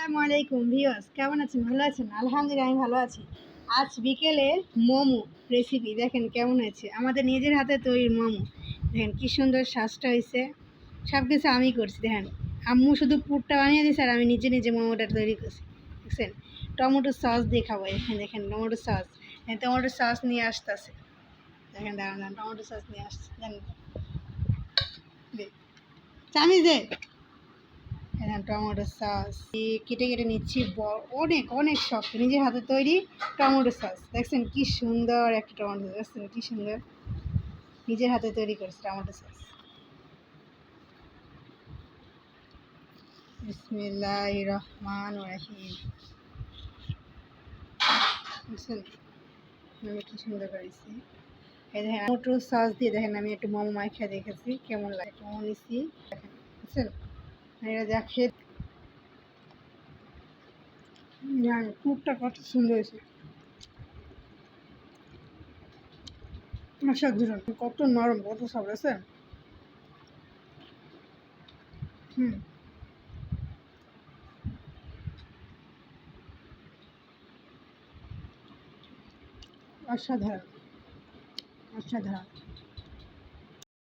আসসালামু আলাইকুম ভিউয়ার্স, কেমন আছেন? ভালো আছেন? আলহামদুলিল্লাহ আমি ভালো আছি। আজ বিকেলে মোমো রেসিপি দেখেন কেমন হয়েছে। আমাদের নিজের হাতে তৈরি মোমো। দেখেন কি সুন্দর সাজটা হয়েছে। সব কিছু আমি করছি দেখেন। আম্মু শুধু পুরটা বানিয়ে দিয়েছে আর আমি নিজে নিজে মোমোটা তৈরি করছি। দেখছেন? টমেটো সস দিয়ে খাবো। এখানে দেখেন টমেটো সস। টমেটো সস নিয়ে আসতেছে। দেখেন দাঁড়ান টমেটো সস নিয়ে আসছে। জানেন চামিচ দে। এখানে টমেটো সস কেটে কেটে নিচ্ছি, অনেক অনেক শক্ত নিজের হাতে তৈরি টমেটো সস। দেখছেন কি সুন্দর একটা টমেটো সস, দেখছেন কি সুন্দর নিজের হাতে তৈরি করেছে টমেটো সস। বিসমিল্লাহির রহমানির রহিম। বুঝছেন আমি কি সুন্দর করেছি। এই দেখেন টমেটো সস দিয়ে দেখেন আমি একটু মোমো মাখিয়ে দেখেছি কেমন লাগে। মোমো নিচ্ছি দেখেন, বুঝছেন এটা যা খেতে খুবটা কত সুন্দর হয়েছে। অসাধারণ, কত নরম, কত সফট আছে। হুম, অসাধারণ অসাধারণ।